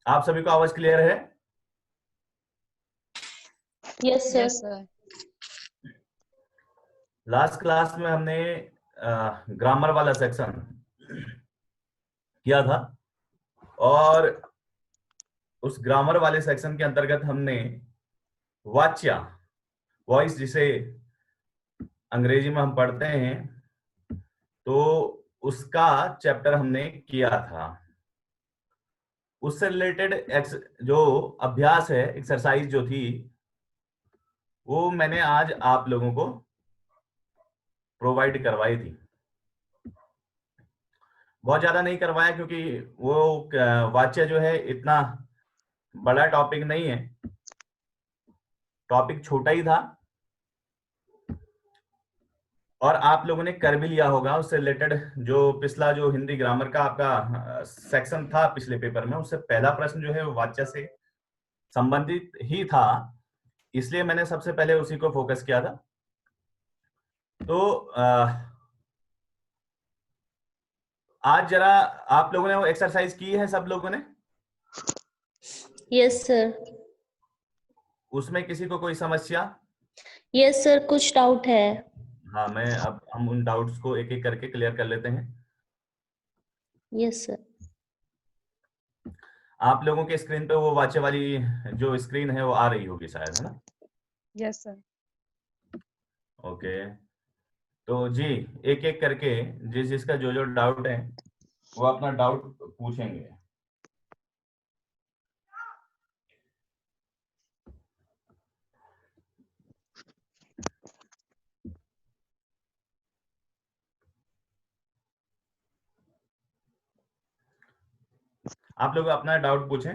आप सभी को आवाज क्लियर है? Yes sir. Yes sir. Last class में हमने ग्रामर वाला सेक्शन किया था, और उस ग्रामर वाले सेक्शन के अंतर्गत हमने वाच्या, वॉइस जिसे अंग्रेजी में हम पढ़ते हैं, तो उसका चैप्टर हमने किया था। उससे रिलेटेड जो अभ्यास है, एक्सरसाइज जो थी, वो मैंने आज आप लोगों को प्रोवाइड करवाई थी। बहुत ज्यादा नहीं करवाया क्योंकि वो वाच्य जो है इतना बड़ा टॉपिक नहीं है, टॉपिक छोटा ही था, और आप लोगों ने कर भी लिया होगा। उससे रिलेटेड जो पिछला जो हिंदी ग्रामर का आपका सेक्शन था पिछले पेपर में, उससे पहला प्रश्न जो है वो वाच्य से संबंधित ही था, इसलिए मैंने सबसे पहले उसी को फोकस किया था। तो आज जरा आप लोगों ने वो एक्सरसाइज की है, सब लोगों ने? Yes sir. उसमें किसी को कोई समस्या? यस सर, कुछ डाउट है। हाँ, अब हम उन डाउट्स को एक एक करके क्लियर कर लेते हैं। Yes sir. आप लोगों के स्क्रीन पे वो वाचे वाली जो स्क्रीन है वो आ रही होगी शायद, है ना? Yes sir. ओके, तो जी एक एक करके जिस जिसका जो जो डाउट है वो अपना डाउट पूछेंगे। आप लोग अपना डाउट पूछें।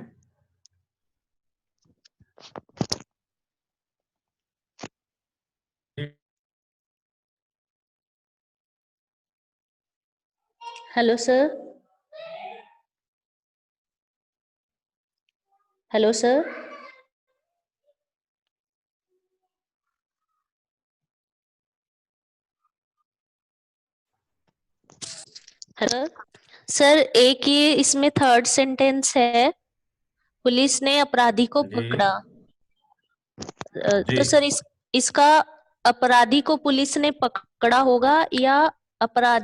Hello sir. Hello sir. Hello sir, एक ये इसमें थर्ड सेंटेंस है, पुलिस ने अपराधी को जी पकड़ा। जी, तो सर इसका अपराधी को पुलिस ने पकड़ा होगा या अपराध?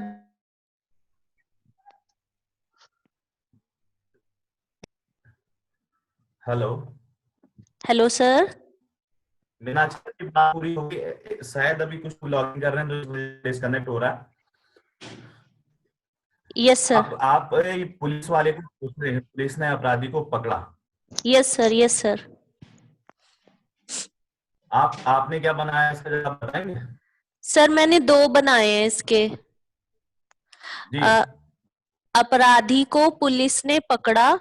हेलो। Hello sir. मीनाक्षी की बात पूरी होगी, शायद अभी कुछ लॉगिन कर रहे हैं तो डिस्कनेक्ट हो रहा है। Yes sir. आप ये पुलिस वाले को पूछ रहे हैं, पुलिस ने अपराधी को पकड़ा। Yes sir. Yes sir. आपने क्या बनाया इसका जवाब बताएंगे? सर मैंने दो बनाए हैं इसके। जी, अपराधी को पुलिस ने पकड़ा,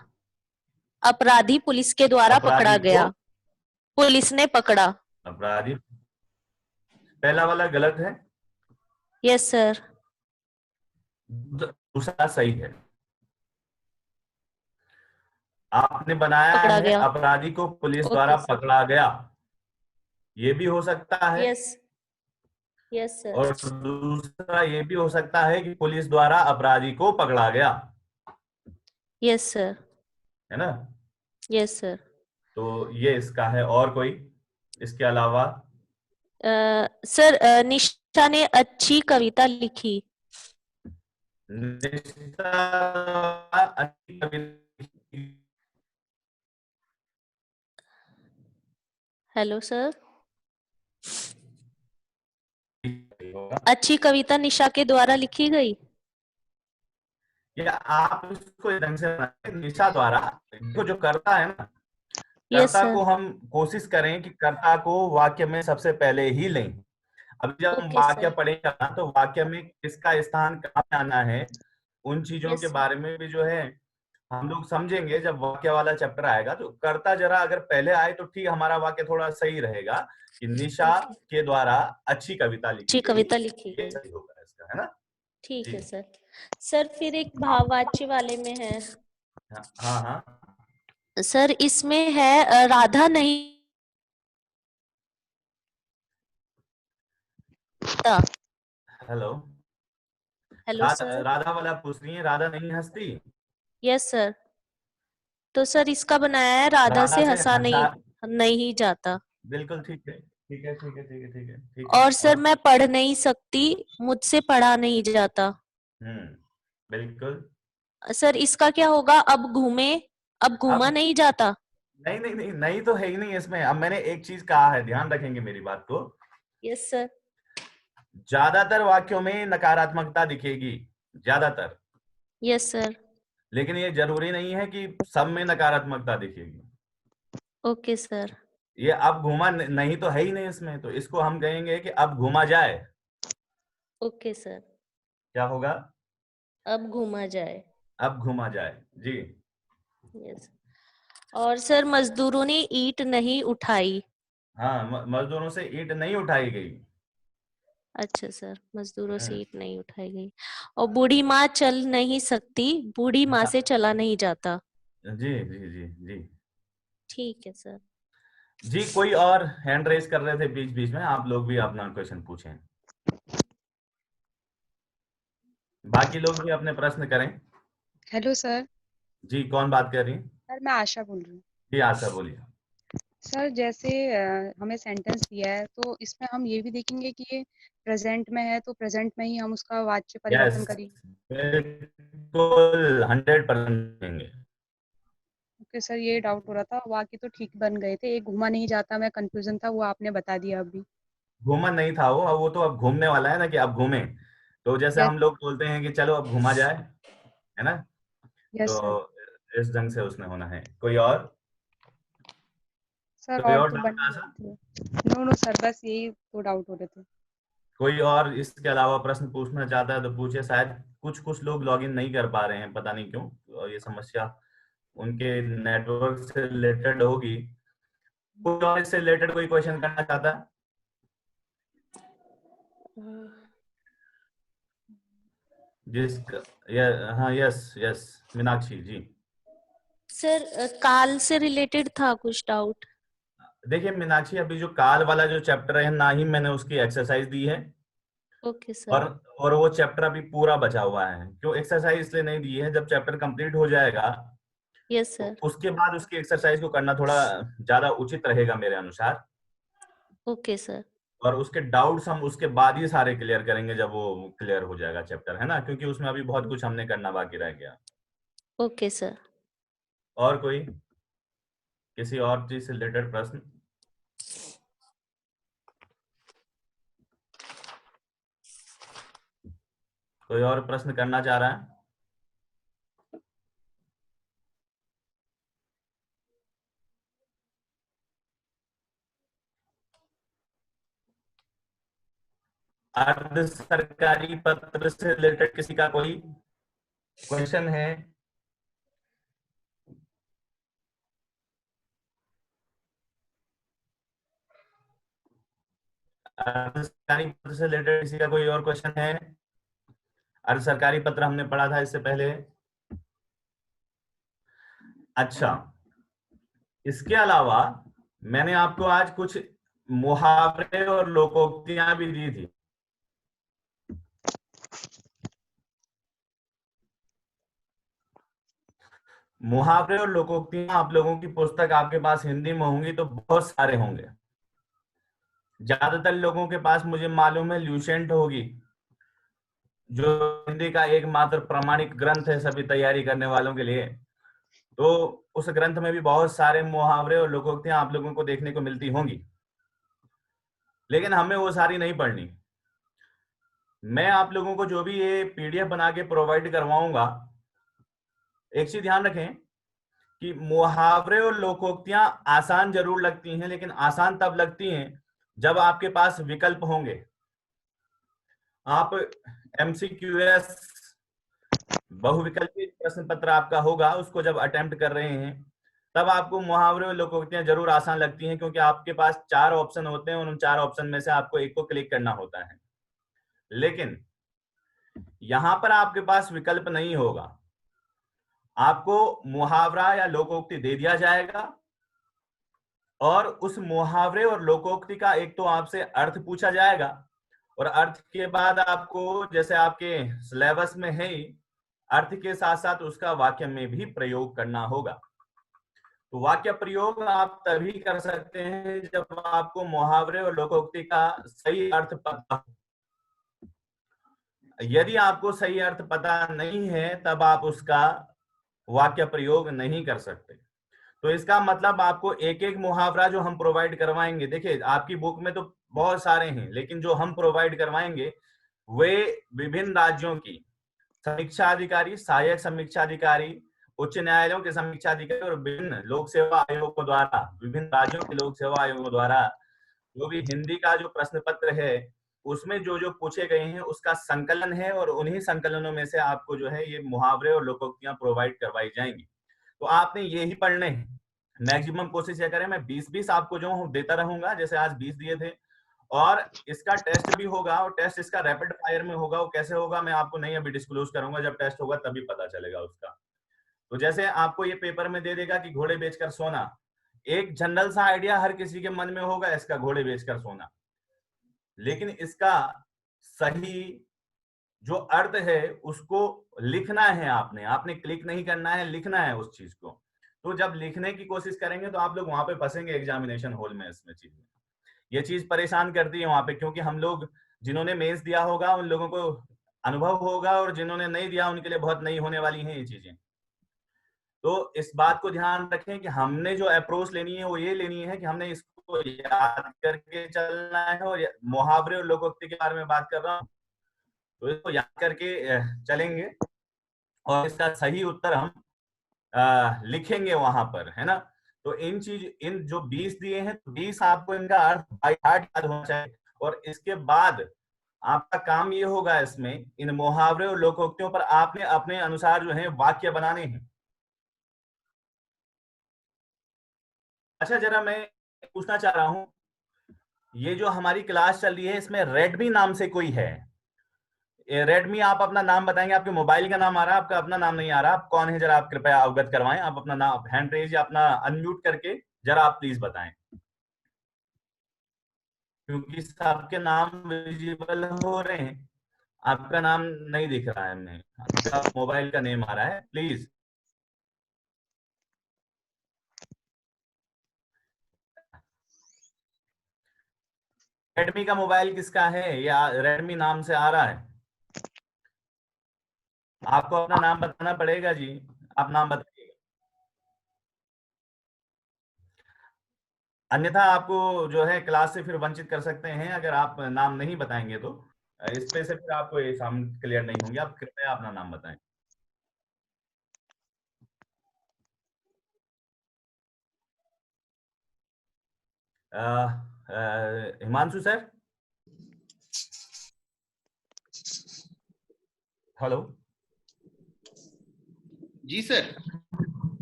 अपराधी पुलिस के द्वारा पकड़ा अपराधी को गया। पुलिस ने पकड़ा। अपराधी, पहला वाला गलत है, यस सर। दूसरा सही है। आपने बनाया पकड़ा है गया। अपराधी को पुलिस द्वारा ओके सर। पकड़ा गया, ये भी हो सकता है। यस। Yes sir. और दूसरा ये भी हो सकता है कि पुलिस द्वारा अपराधी को पकड़ा गया, यस सर। है ना? Yes sir. तो ये इसका है। और कोई इसके अलावा? सर निशा ने अच्छी कविता लिखी। निशा अच्छी कविता। Hello sir. अच्छी कविता निशा के द्वारा लिखी गई। या आप इसको ढंग से बनाएं, निशा द्वारा, जो करता है ना, यस कर्ता सर। को हम कोशिश करें कि कर्ता को वाक्य में सबसे पहले ही लें। अब जब हम ओके वाक्य सर। पढ़ेंगे ना, तो वाक्य में किसका स्थान कहाँ पे आना है, उन चीजों के यस सर। बारे में भी जो है हम लोग समझेंगे। जब वाक्य वाला चैप्टर आएगा तो कर्ता जरा अगर पहले आए तो ठीक, हमारा वाक्य थोड़ा सही रहेगा कि निशा ओके। के द्वारा अच्छी कविता लिखी अच्छी गई, कविता लिखी ये गई। सही होगा इसका, है ना? ठीक जी है सर। सर फिर एक भाववाच्य वाले में है। हाँ हाँ हाँ। सर इसमें है राधा नहीं था। हेलो। Hello sir. राधा वाला पूछ रही है, राधा नहीं हंसती? Yes sir. तो सर इसका बनाया है राधा राधा से से हंसा हंसा। नहीं नहीं जाता। बिल्कुल ठीक है, ठीक है, ठीक है, ठीक है, ठीक है, ठीक है। और सर और मैं पढ़ नहीं सकती, मुझसे पढ़ा नहीं जाता। बिल्कुल। सर इसका क्या होगा, अब घूमे, अब घूमा अब नहीं जाता। नहीं, नहीं, नहीं, नहीं तो है ही नहीं इसमें। अब मैंने एक चीज कहा है, ध्यान रखेंगे मेरी बात को। Yes sir. ज्यादातर वाक्यों में नकारात्मकता दिखेगी, ज्यादातर। Yes sir. लेकिन ये जरूरी नहीं है कि सब में नकारात्मकता दिखेगी। Okay sir. ये अब घूमा नहीं तो है ही नहीं इसमें, तो इसको हम कहेंगे कि अब घूमा जाए। Okay sir. क्या होगा? अब घूमा जाए। अब घूमा जाए। जी। यस। और सर मजदूरों ने ईंट नहीं उठाई। हाँ, मजदूरों से ईंट नहीं उठाई गई। अच्छा सर, मजदूरों से हम्म, ईंट नहीं उठाई गई। और बूढ़ी माँ चल नहीं सकती, बूढ़ी माँ हाँ, से चला नहीं जाता। जी, जी, जी, जी। ठीक है सर। जी, कोई और हैंड रेस कर रहे थे बीच बीच में, आप लोग भी अपना क्वेश्चन पूछें। बाकी लोग भी अपने प्रश्न करें। Hello sir. जी, कौन बात कर रही? सर मैं आशा बोल रही हूँ। जी, आशा बोलिए। सर जैसे हमें सेंटेंस दिया है तो इसमें हम ये भी देखेंगे कि ये प्रेजेंट में है तो प्रेजेंट में ही हम उसका वाच्य यस, परिवर्तन करेंगे। बिल्कुल 100% देंगे। ओके सर, ये डाउट हो रहा था, बाकी तो ठीक बन गए थे। एक घुमा नहीं जाता में कंफ्यूजन था, वो आपने बता दिया अभी। घूमन नहीं था वो, अब वो तो अब घूमने वाला है ना, कि अब घूमे। तो जैसे यस। हम लोग बोलते हैं कि चलो अब घूमा जाए, है ना? यस तो सर। इस ढंग से उसमें होना है। कोई और? सर कोई और और तो बन डाउट ही आशा? गए थे। नो नो सर, बस यही तो डाउट हो रहे थे। कोई और इसके अलावा प्रश्न पूछना चाहता है तो पूछे। शायद कुछ कुछ लोग लॉगिन नहीं कर पा रहे हैं, पता नहीं क्यों। और ये समस्या उनके नेटवर्क से रिलेटेड होगी। कोई और इससे रिलेटेड कोई क्वेश्चन करना चाहता है? जिसका हाँ, यस, यस, मीनाक्षी जी। सर काल से रिलेटेड था कुछ डाउट। देखिए मीनाक्षी, अभी जो काल वाला जो चैप्टर है ना, ही मैंने उसकी एक्सरसाइज दी है। ओके और सर। और वो चैप्टर अभी पूरा बचा हुआ है। क्यों एक्सरसाइज इसलिए नहीं दी है, जब चैप्टर कंप्लीट हो जाएगा यस तो सर। उसके बाद उसकी एक्सरसाइज को करना थोड़ा ज्यादा उचित रहेगा मेरे अनुसार। Okay sir. और उसके डाउट्स हम उसके बाद ही सारे क्लियर करेंगे, जब वो क्लियर हो जाएगा चैप्टर, है ना? क्योंकि उसमें अभी बहुत कुछ हमने करना बाकी रह गया। Okay sir. और कोई किसी और चीज से रिलेटेड प्रश्न? कोई और प्रश्न करना चाह रहा है? अर्ध सरकारी पत्र से रिलेटेड किसी का कोई क्वेश्चन है? अर्ध सरकारी पत्र से रिलेटेड किसी का कोई और क्वेश्चन है? अर्ध सरकारी पत्र हमने पढ़ा था इससे पहले। अच्छा, इसके अलावा मैंने आपको आज कुछ मुहावरे और लोकोक्तियां भी दी थी। मुहावरे और लोकोक्तियां आप लोगों की पुस्तक आपके पास हिंदी में होंगी तो बहुत सारे होंगे। ज्यादातर लोगों के पास मुझे मालूम है ल्यूसेंट होगी, जो हिंदी का एकमात्र प्रमाणिक ग्रंथ है सभी तैयारी करने वालों के लिए। तो उस ग्रंथ में भी बहुत सारे मुहावरे और लोकोक्तियां आप लोगों को देखने को मिलती होंगी, लेकिन हमें वो सारी नहीं पढ़नी। मैं आप लोगों को जो भी ये पीडीएफ बना के प्रोवाइड करवाऊंगा, एक चीज ध्यान रखें कि मुहावरे और लोकोक्तियां आसान जरूर लगती हैं, लेकिन आसान तब लगती हैं जब आपके पास विकल्प होंगे। आप एमसीक्यूएस बहुविकल्पी प्रश्न पत्र आपका होगा, उसको जब अटेम्प्ट कर रहे हैं तब आपको मुहावरे और लोकोक्तियां जरूर आसान लगती हैं, क्योंकि आपके पास 4 ऑप्शन होते हैं और उन 4 ऑप्शन में से आपको एक को क्लिक करना होता है। लेकिन यहां पर आपके पास विकल्प नहीं होगा। आपको मुहावरा या लोकोक्ति दे दिया जाएगा और उस मुहावरे और लोकोक्ति का एक तो आपसे अर्थ पूछा जाएगा, और अर्थ के बाद आपको, जैसे आपके सिलेबस में है ही, अर्थ के साथ साथ उसका वाक्य में भी प्रयोग करना होगा। तो वाक्य प्रयोग आप तभी कर सकते हैं जब आपको मुहावरे और लोकोक्ति का सही अर्थ पता हो। यदि आपको सही अर्थ पता नहीं है तब आप उसका वाक्य प्रयोग नहीं कर सकते। तो इसका मतलब आपको एक एक मुहावरा जो हम प्रोवाइड करवाएंगे, देखिए आपकी बुक में तो बहुत सारे हैं, लेकिन जो हम प्रोवाइड करवाएंगे वे विभिन्न राज्यों की समीक्षा अधिकारी, सहायक समीक्षा अधिकारी, उच्च न्यायालयों के समीक्षा अधिकारी और विभिन्न लोक सेवा आयोगों द्वारा, विभिन्न राज्यों के लोक सेवा आयोगों द्वारा जो भी हिंदी का जो प्रश्न पत्र है उसमें जो जो पूछे गए हैं उसका संकलन है, और उन्हीं संकलनों में से आपको जो है ये मुहावरे और लोकोक्तियां प्रोवाइड करवाई जाएंगी। तो आपने ये ही पढ़ने हैं। मैक्सिमम कोशिश ये करें, मैं 20-20 आपको जो हूँ देता रहूंगा, जैसे आज 20 दिए थे, और इसका टेस्ट भी होगा, और टेस्ट इसका रैपिड फायर में होगा। वो कैसे होगा मैं आपको नहीं अभी डिस्क्लोज करूंगा, जब टेस्ट होगा तभी पता चलेगा उसका। तो जैसे आपको ये पेपर में दे देगा कि घोड़े बेचकर सोना, एक जनरल सा आइडिया हर किसी के मन में होगा इसका, घोड़े बेचकर सोना, लेकिन इसका सही जो अर्थ है उसको लिखना है, आपने क्लिक नहीं करना है, लिखना है उस चीज को। तो जब लिखने की कोशिश करेंगे तो आप लोग वहां पे फंसेंगे एग्जामिनेशन हॉल में। इसमें चीज में ये चीज परेशान करती है वहां पे, क्योंकि हम लोग जिन्होंने मेंस दिया होगा उन लोगों को अनुभव होगा, और जिन्होंने नहीं दिया उनके लिए बहुत नई होने वाली हैं ये चीजें। तो इस बात को ध्यान रखें कि हमने जो अप्रोच लेनी है वो ये लेनी है कि हमने इसको याद करके चलना है, और मुहावरे और लोकोक्ति के बारे में बात कर रहा हूँ तो इसको याद करके चलेंगे, और इसका सही उत्तर हम लिखेंगे वहां पर, है ना। तो इन जो 20 दिए हैं, 20 आपको इनका अर्थ बाय हार्ट याद होना चाहिए, और इसके बाद आपका काम ये होगा इसमें इन मुहावरे और लोकोक्तियों पर आपने अपने अनुसार जो है वाक्य बनाने हैं। अच्छा, जरा मैं पूछना चाह रहा हूं, ये जो हमारी क्लास चल रही है इसमें रेडमी नाम से कोई है? रेडमी, आप अपना नाम बताएंगे, आपके मोबाइल का नाम आ रहा है, आपका अपना नाम नहीं आ रहा, आप कौन है जरा आप कृपया अवगत करवाएं। आप अपना नाम हैंड रेज या अपना अनम्यूट करके जरा आप प्लीज बताएं, क्योंकि सबके नाम विजिबल हो रहे हैं, आपका नाम नहीं दिख रहा है हमें, आपका मोबाइल का नेम आ रहा है, प्लीज। रेडमी का मोबाइल किसका है या रेडमी नाम से आ रहा है? आपको अपना नाम बताना पड़ेगा जी, आप नाम बताइए, अन्यथा आपको जो है क्लास से फिर वंचित कर सकते हैं अगर आप नाम नहीं बताएंगे तो। इस पे से फिर आपको एग्जाम क्लियर नहीं होंगे। आप कृपया अपना नाम बताएं। Himanshu sir, hello. जी सर।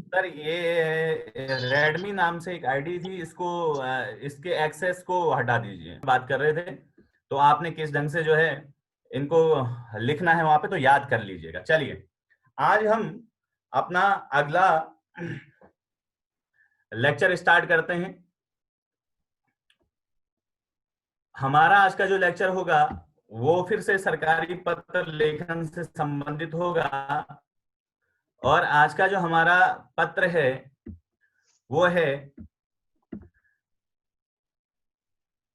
सर ये रेडमी नाम से एक आईडी थी, इसको इसके एक्सेस को हटा दीजिए। बात कर रहे थे तो आपने किस ढंग से जो है इनको लिखना है वहां पे, तो याद कर लीजिएगा। चलिए आज हम अपना अगला लेक्चर स्टार्ट करते हैं। हमारा आज का जो लेक्चर होगा वो फिर से सरकारी पत्र लेखन से संबंधित होगा, और आज का जो हमारा पत्र है वो है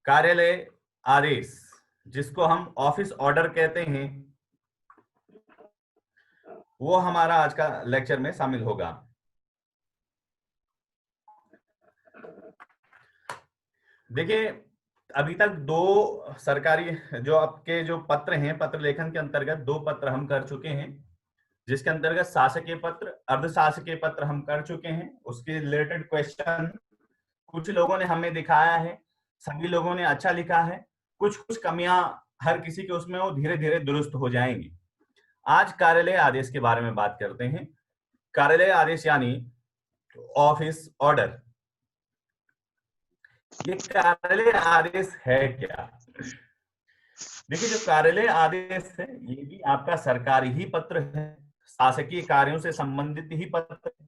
कार्यालय आदेश, जिसको हम ऑफिस ऑर्डर कहते हैं, वो हमारा आज का लेक्चर में शामिल होगा। देखिए अभी तक दो सरकारी जो आपके जो पत्र हैं, पत्र लेखन के अंतर्गत दो पत्र हम कर चुके हैं, जिसके अंतर्गत शासकीय पत्र, अर्धशासकीय पत्र हम कर चुके हैं। उसके रिलेटेड क्वेश्चन कुछ लोगों ने हमें दिखाया है, सभी लोगों ने अच्छा लिखा है, कुछ कुछ कमियां हर किसी के उसमें वो धीरे धीरे दुरुस्त हो जाएंगी। आज कार्यालय आदेश के बारे में बात करते हैं। कार्यालय आदेश यानी ऑफिस ऑर्डर। ये कार्यालय आदेश है क्या? देखिए जो कार्यालय आदेश है ये भी आपका सरकारी ही पत्र है, शासकीय कार्यों से संबंधित ही पत्र है,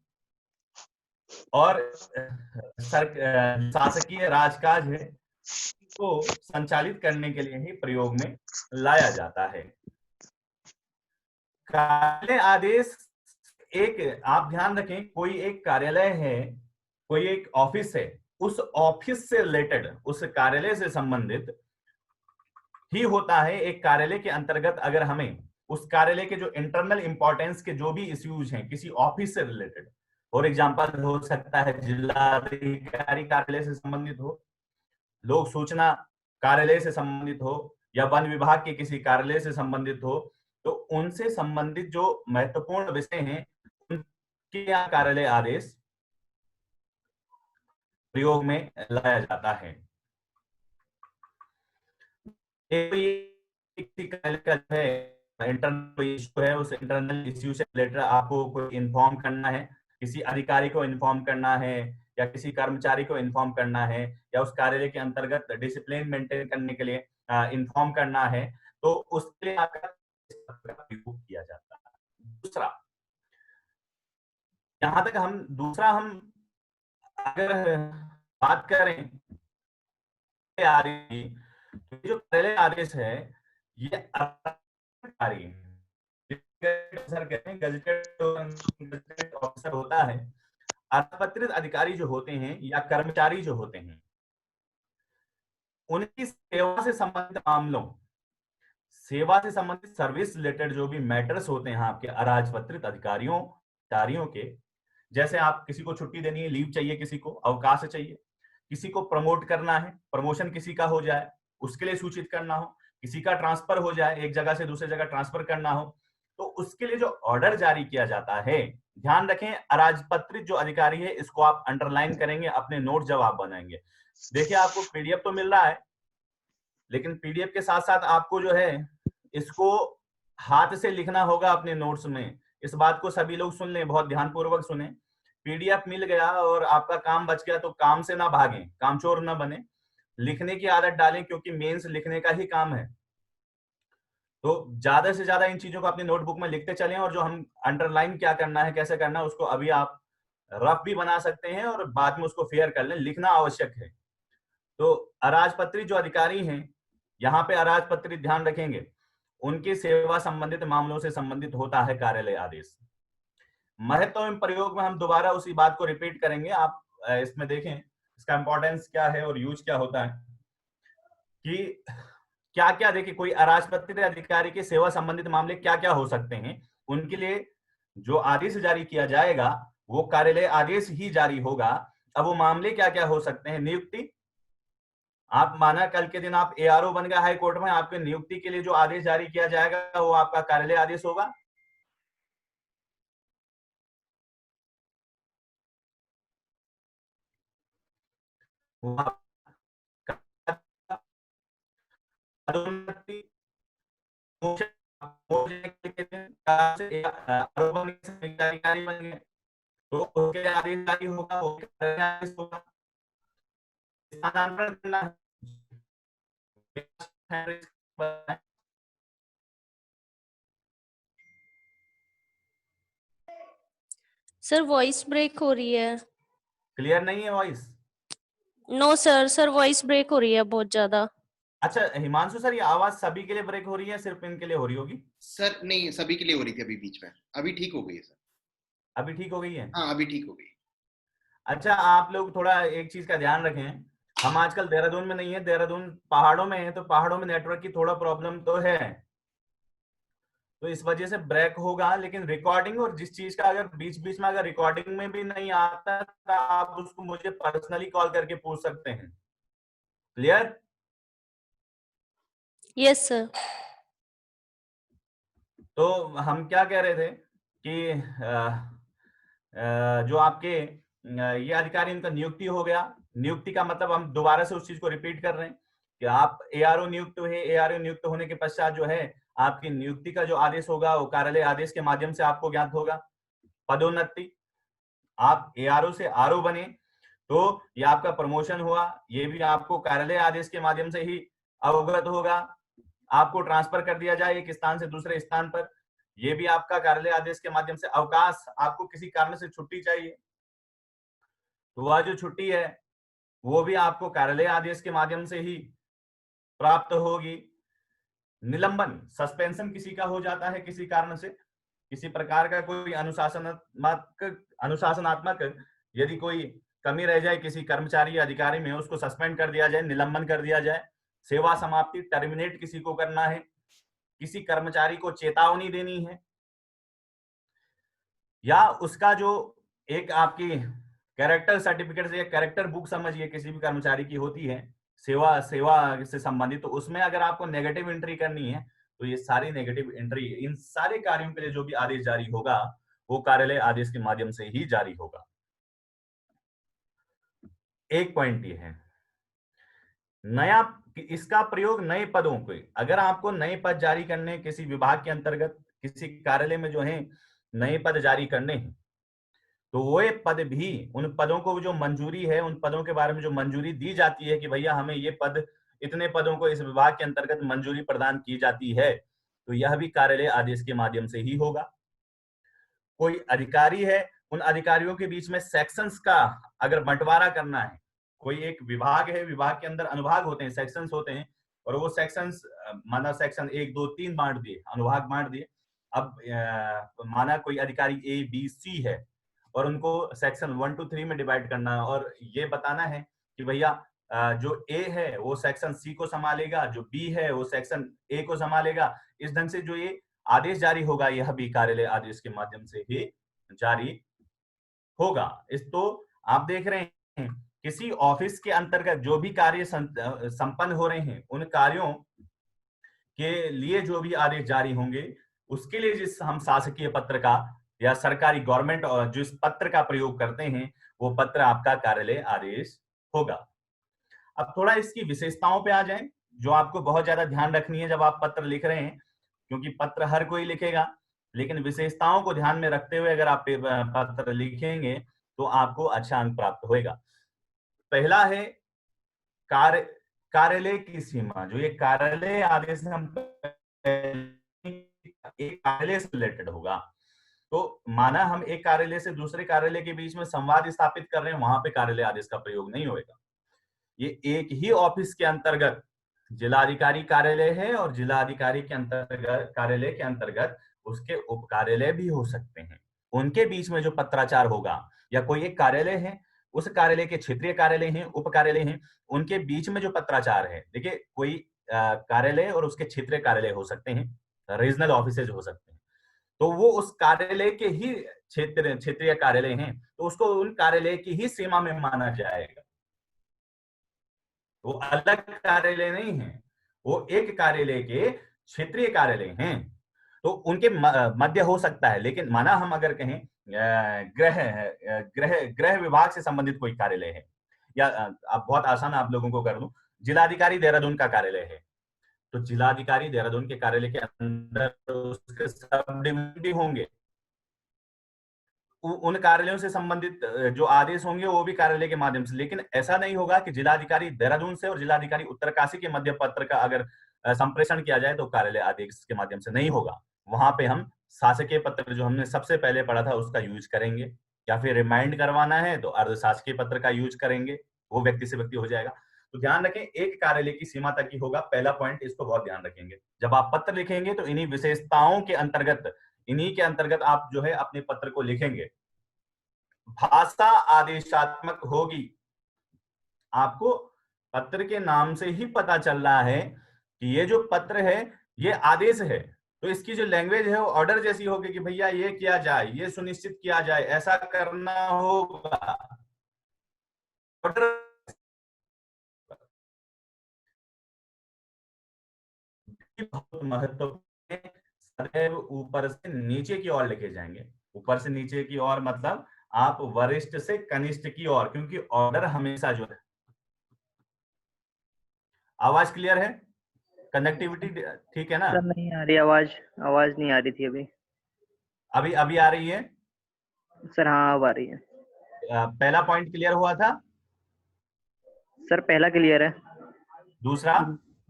और शासकीय राजकाज है को संचालित करने के लिए ही प्रयोग में लाया जाता है। कार्यालय आदेश एक, आप ध्यान रखें, कोई एक कार्यालय है कोई एक ऑफिस है, उस ऑफिस से रिलेटेड, उस कार्यालय से संबंधित ही होता है। एक कार्यालय के अंतर्गत अगर हमें उस कार्यालय के जो इंटरनल इंपॉर्टेंस के जो भी इश्यूज हैं किसी ऑफिस से रिलेटेड, फॉर एग्जांपल हो सकता है जिलाधिकारी कार्यालय से संबंधित हो, लोक सूचना कार्यालय से संबंधित हो, या वन विभाग के किसी कार्यालय से संबंधित हो, तो उनसे संबंधित जो महत्वपूर्ण विषय हैं उनके यहाँ कार्यालय आदेश प्रयोग में लाया जाता है। इंटरनल इशू है, उस इंटरनल इश्यू से रिलेटेड आपको कोई इन्फॉर्म करना है, किसी अधिकारी को इन्फॉर्म करना है, या किसी कर्मचारी को इन्फॉर्म करना है, या उस कार्यालय के अंतर्गत डिसिप्लिन मेंटेन करने के लिए इन्फॉर्म करना है, तो उसके लिए आपका प्रयोग किया जाता है। दूसरा, यहां तक हम अगर बात करें आ रही, तो जो कार्यालय आदेश है ये गजेटेड ऑफिसर होता है। अराजपत्रित अधिकारी जो होते हैं या कर्मचारी जो होते हैं, उनकी सेवा से संबंधित मामलों, सेवा से संबंधित सर्विस रिलेटेड जो भी मैटर्स होते हैं आपके अराजपत्रित अधिकारियों के, जैसे आप किसी को छुट्टी देनी है, लीव चाहिए, किसी को अवकाश चाहिए, किसी को प्रमोट करना है, प्रमोशन किसी का हो जाए उसके लिए सूचित करना हो, किसी का ट्रांसफर हो जाए, एक जगह से दूसरे जगह ट्रांसफर करना हो, तो उसके लिए जो ऑर्डर जारी किया जाता है, ध्यान रखें अराजपत्रित जो अधिकारी है, इसको आप अंडरलाइन करेंगे अपने नोट जब आप बनाएंगे। देखिए आपको पीडीएफ तो मिल रहा है, लेकिन पीडीएफ के साथ साथ आपको जो है इसको हाथ से लिखना होगा अपने नोट्स में। इस बात को सभी लोग सुन लें, बहुत ध्यानपूर्वक सुने। पीडीएफ मिल गया और आपका काम बच गया तो काम से ना भागें, कामचोर ना बने, लिखने की आदत डालें, क्योंकि मेंस लिखने का ही काम है। तो ज्यादा से ज्यादा इन चीजों को अपनी नोटबुक में लिखते चलें, और जो हम अंडरलाइन क्या करना है, कैसे करना है, उसको अभी आप रफ भी बना सकते हैं और बाद में उसको फेयर कर लें, लिखना आवश्यक है। तो अराजपत्रित जो अधिकारी हैं, यहाँ पे अराजपत्रित ध्यान रखेंगे, उनकी सेवा संबंधित मामलों से संबंधित होता है कार्यालय आदेश। महत्व एवं प्रयोग में हम दोबारा उसी बात को रिपीट करेंगे। आप इसमें देखें इसका इंपॉर्टेंस क्या है और यूज क्या होता है, कि क्या क्या, देखिए कोई अराजपत्रित अधिकारी के सेवा संबंधित मामले क्या क्या हो सकते हैं, उनके लिए जो आदेश जारी किया जाएगा वो कार्यालय आदेश ही जारी होगा। अब वो मामले क्या क्या हो सकते हैं, नियुक्ति, आप माना कल के दिन आप एआरओ बन गए हाई कोर्ट में, आपके नियुक्ति के लिए जो आदेश जारी किया जाएगा वो आपका कार्यालय आदेश होगा। पदोन्नति, अधिकारी बन गए तो उसके लिए आदेश जारी होगा, वो कार्यालय आदेश होगा। स्थानांतरण करना है, सर वॉइस ब्रेक हो रही है। क्लियर नहीं है voice? No sir voice break हो रही है बहुत ज्यादा। अच्छा हिमांशु सर, ये आवाज सभी के लिए ब्रेक हो रही है, सिर्फ इनके लिए हो रही होगी? सर नहीं, सभी के लिए हो रही थी अभी बीच में, अभी ठीक हो गई है सर। अभी ठीक हो गई है? हाँ अभी ठीक हो गई। अच्छा आप लोग थोड़ा एक चीज का ध्यान रखें, हम आजकल देहरादून में नहीं है, देहरादून पहाड़ों में है, तो पहाड़ों में नेटवर्क की थोड़ा प्रॉब्लम तो है, तो इस वजह से ब्रेक होगा। लेकिन रिकॉर्डिंग और जिस चीज का अगर बीच बीच में अगर रिकॉर्डिंग में भी नहीं आता तो आप उसको मुझे पर्सनली कॉल करके पूछ सकते हैं। क्लियर? Yes sir. तो हम क्या कह रहे थे कि जो आपके ये अधिकारी, इनका नियुक्ति हो गया। नियुक्ति का मतलब हम दोबारा से उस चीज को रिपीट कर रहे हैं कि आप एआरओ नियुक्त हुए, एआरओ नियुक्त होने के पश्चात जो है आपकी नियुक्ति का जो आदेश होगा वो कार्यालय आदेश के माध्यम से आपको ज्ञात होगा। पदोन्नति, आप एआरओ से आरओ बने तो ये आपका प्रमोशन हुआ, ये भी आपको कार्यालय आदेश के माध्यम से ही अवगत होगा। आपको ट्रांसफर कर दिया जाए एक स्थान से दूसरे स्थान पर, ये भी आपका कार्यालय आदेश के माध्यम से। अवकाश, आपको किसी कारण से छुट्टी चाहिए तो वह जो छुट्टी है वो भी आपको कार्यालय आदेश के माध्यम से ही प्राप्त होगी। निलंबन, सस्पेंशन किसी का हो जाता है किसी कारण से, किसी प्रकार का कोई अनुशासनात्मक यदि कोई कमी रह जाए किसी कर्मचारी या अधिकारी में, उसको सस्पेंड कर दिया जाए, निलंबन कर दिया जाए। सेवा समाप्ति, टर्मिनेट किसी को करना है, किसी कर्मचारी को चेतावनी देनी है, या उसका जो एक आपकी कैरेक्टर सर्टिफिकेट से या कैरेक्टर बुक समझिए किसी भी कर्मचारी की होती है सेवा से संबंधित, तो उसमें अगर आपको नेगेटिव एंट्री करनी है तो ये सारी नेगेटिव एंट्री, इन सारे कार्यों के लिए जो भी आदेश जारी होगा वो कार्यालय आदेश के माध्यम से ही जारी होगा। एक पॉइंट ये है, नया इसका प्रयोग नए पदों के, अगर आपको नए पद जारी करने, किसी विभाग के अंतर्गत किसी कार्यालय में जो है नए पद जारी करने हैं, तो वो पद भी, उन पदों को जो मंजूरी है, उन पदों के बारे में जो मंजूरी दी जाती है कि भैया हमें ये पद, इतने पदों को इस विभाग के अंतर्गत मंजूरी प्रदान की जाती है, तो यह भी कार्यालय आदेश के माध्यम से ही होगा। कोई अधिकारी है, उन अधिकारियों के बीच में सेक्शंस का अगर बंटवारा करना है, कोई एक विभाग है, विभाग के अंदर अनुभाग होते हैं, सेक्शंस होते हैं, और वो सेक्शंस माना सेक्शन 1 2 3 बांट दिए, अनुभाग बांट दिए। अब माना कोई अधिकारी A B C है और उनको सेक्शन 1 2 3 में डिवाइड करना है, और ये बताना है कि भैया जो A है वो सेक्शन C को संभालेगा, जो B है वो सेक्शन A को संभालेगा। इस ढंग से जो ये आदेश जारी होगा, यह भी कार्यालय आदेश के माध्यम से ही जारी होगा। इस तो आप देख रहे हैं किसी ऑफिस के अंतर्गत जो भी कार्य संपन्न हो रहे हैं, उन कार्यों के लिए जो भी आदेश जारी होंगे, उसके लिए जिस हम शासकीय पत्र का या सरकारी गवर्नमेंट और जिस पत्र का प्रयोग करते हैं, वो पत्र आपका कार्यालय आदेश होगा। अब थोड़ा इसकी विशेषताओं पे आ जाएं, जो आपको बहुत ज्यादा ध्यान रखनी है जब आप पत्र लिख रहे हैं, क्योंकि पत्र हर कोई लिखेगा, लेकिन विशेषताओं को ध्यान में रखते हुए अगर आप पत्र लिखेंगे तो आपको अच्छा अंक प्राप्त होगा। पहला है कार्यालय की सीमा। जो ये कार्यालय आदेश हम एक कार्यालय से रिलेटेड होगा, तो माना हम एक कार्यालय से दूसरे कार्यालय के बीच में संवाद स्थापित कर रहे हैं, वहां पे कार्यालय आदेश का प्रयोग नहीं होगा। ये एक ही ऑफिस के अंतर्गत जिलाधिकारी कार्यालय है, और जिलाधिकारी के अंतर्गत कार्यालय के अंतर्गत उसके उप कार्यालय भी हो सकते हैं। उनके बीच में जो पत्राचार होगा, या कोई एक कार्यालय है, उस कार्यालय के क्षेत्रीय कार्यालय हैं, उप कार्यालय हैं, उनके बीच में जो पत्राचार है, देखिए कोई कार्यालय और उसके क्षेत्रीय कार्यालय हो सकते हैं, रीजनल ऑफिसेज हो सकते हैं, तो वो उस कार्यालय के ही क्षेत्रीय कार्यालय हैं, तो उसको उन कार्यालय की ही सीमा में माना जाएगा। वो अलग कार्यालय नहीं है, वो एक कार्यालय के क्षेत्रीय कार्यालय हैं, तो उनके मध्य हो सकता है। लेकिन माना हम अगर कहें गृह विभाग से संबंधित कोई कार्यालय है, या आप बहुत आसान आप लोगों को कर दूं, जिलाधिकारी देहरादून का कार्यालय है, तो जिलाधिकारी देहरादून के कार्यालय के अंदर उसके सब डिवीजन भी होंगे, उन कार्यालयों से संबंधित जो आदेश होंगे वो भी कार्यालय के माध्यम से। लेकिन ऐसा नहीं होगा कि जिलाधिकारी देहरादून से और जिलाधिकारी उत्तरकाशी के मध्य पत्र का अगर संप्रेषण किया जाए तो कार्यालय आदेश के माध्यम से नहीं होगा। वहां पे हम शासकीय पत्र जो हमने सबसे पहले पढ़ा था उसका यूज करेंगे, या फिर रिमाइंड करवाना है तो अर्ध शासकीय पत्र का यूज करेंगे, वो व्यक्ति से व्यक्ति हो जाएगा। तो ध्यान रखें, एक कार्यालय की सीमा तक ही होगा, पहला पॉइंट, इसको बहुत ध्यान रखेंगे। जब आप पत्र लिखेंगे तो इन्हीं विशेषताओं के अंतर्गत, इन्हीं के अंतर्गत आप जो है अपने पत्र को लिखेंगे। भाषा आदेशात्मक होगी। आपको पत्र के नाम से ही पता चल रहा है कि ये जो पत्र है ये आदेश है, तो इसकी जो लैंग्वेज है वो ऑर्डर जैसी होगी कि भैया ये किया जाए, ये सुनिश्चित किया जाए, ऐसा करना होगा। ऑर्डर बहुत महत्वपूर्ण है, सदैव ऊपर से नीचे की ओर लेके जाएंगे। ऊपर से नीचे की ओर मतलब आप वरिष्ठ से कनिष्ठ की ओर, क्योंकि ऑर्डर हमेशा जो है। आवाज क्लियर है? कनेक्टिविटी ठीक है ना? सर नहीं आ रही आवाज, आवाज नहीं आ रही थी अभी। अभी आ रही है सर? हाँ अब आ रही है। पहला पॉइंट क्लियर हुआ था? सर पहला क्लियर है, दूसरा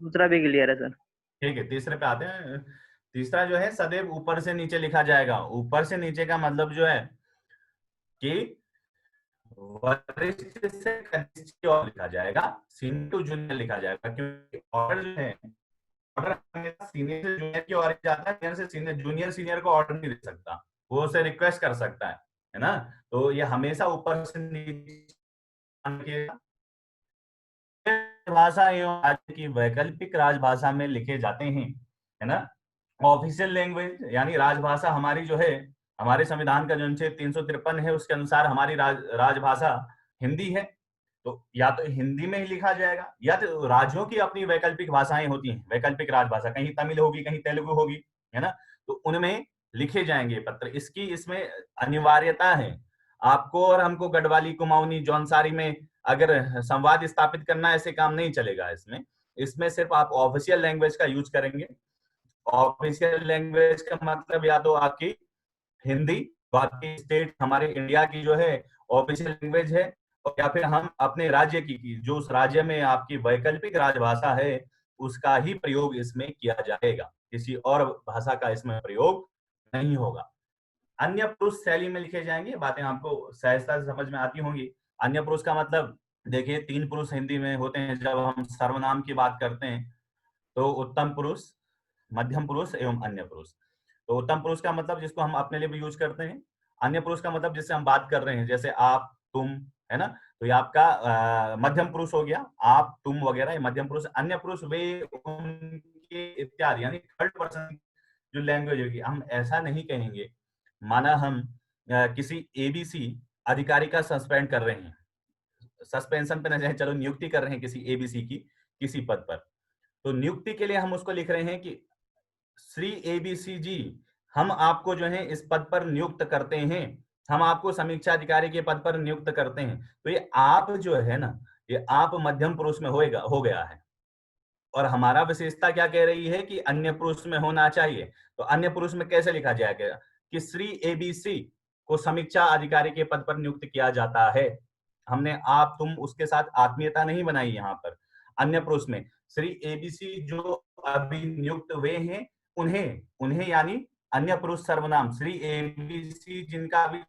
दूसरा भी क्लियर है सर। ठीक है, तीसरे पे आते हैं। तीसरा जो है सदैव ऊपर से नीचे लिखा जाएगा। ऊपर से नीचे का मतलब जो है कि वरिष्ठ से कनिष्ठ की ओर लिखा जाएगा, सीनियर टू जूनियर लिखा जाएगा, क्योंकि ऑर्डर जो है, ऑर्डर हमेशा सीनियर से जूनियर की ओर जाता है, सीनियर से सीनियर, जूनियर सीनियर को ऑर्डर नहीं दे सकता, वो उसे रिक्वेस्ट कर सकता है ना। तो ये हमेशा ऊपर से नीचे भाषा एवं राज्य की वैकल्पिक राजभाषा में लिखे जाते हैं, है ना। ऑफिशियल लैंग्वेज यानी राजभाषा हमारी जो है, हमारे संविधान का जो अनुच्छेद 353 है उसके अनुसार हमारी राजभाषा हिंदी है। तो या तो हिंदी में ही लिखा जाएगा, या तो राज्यों की अपनी वैकल्पिक भाषाएं होती हैं, वैकल्पिक राजभाषा, कहीं तमिल होगी, कहीं तेलुगु होगी, है ना। तो उनमें लिखे जाएंगे पत्र, इसकी इसमें अनिवार्यता है। आपको और हमको गढ़वाली, कुमाऊनी, जौनसारी में अगर संवाद स्थापित करना, ऐसे काम नहीं चलेगा। इसमें इसमें सिर्फ आप ऑफिशियल लैंग्वेज का यूज करेंगे। ऑफिशियल लैंग्वेज का मतलब या तो आपकी हिंदी, बाकी स्टेट हमारे इंडिया की जो है ऑफिशियल लैंग्वेज है, या फिर हम अपने राज्य की जो उस राज्य में आपकी वैकल्पिक राजभाषा है उसका ही प्रयोग इसमें किया जाएगा, किसी और भाषा का इसमें प्रयोग नहीं होगा। अन्य पुरुष शैली में लिखे जाएंगे, बातें आपको सहजता से समझ में आती होंगी। अन्य पुरुष का मतलब देखिए, 3 पुरुष हिंदी में होते हैं जब हम सर्वनाम की बात करते हैं, तो उत्तम पुरुष, मध्यम पुरुष एवं अन्य पुरुष। तो उत्तम पुरुष का मतलब जिसको हम अपने लिए भी यूज करते हैं। अन्य पुरुष का मतलब जिससे हम बात कर रहे हैं, जैसे आप, तुम, है ना। तो ये आपका मध्यम पुरुष हो गया, आप, तुम वगैरह, ये मध्यम पुरुष। अन्य पुरुष वे उनके इत्यादि, यानी थर्ड पर्सन जो लैंग्वेज होगी। हम ऐसा नहीं कहेंगे, माना हम किसी एबीसी अधिकारी का सस्पेंड कर रहे हैं, सस्पेंशन पे न जाए, चलो नियुक्ति कर रहे हैं किसी एबीसी की किसी पद पर, तो नियुक्ति के लिए हम उसको लिख रहे हैं कि श्री एबीसी जी, हम आपको जो है इस पद पर नियुक्त करते हैं, हम आपको समीक्षा अधिकारी के पद पर नियुक्त करते हैं। तो ये आप जो है ना, ये आप मध्यम पुरुष में हो गया है। और हमारा विशेषता क्या कह रही है कि अन्य पुरुष में होना चाहिए। तो अन्य पुरुष में कैसे लिखा जाएगा कि श्री एबीसी को समीक्षा अधिकारी के पद पर नियुक्त किया जाता है। हमने आप, तुम, उसके साथ आत्मीयता नहीं बनाई यहाँ पर। अन्य पुरुष में श्री एबीसी जो अभी नियुक्त हुए हैं, उन्हें यानी अन्य पुरुष सर्वनाम श्री एबीसी जिनका अभी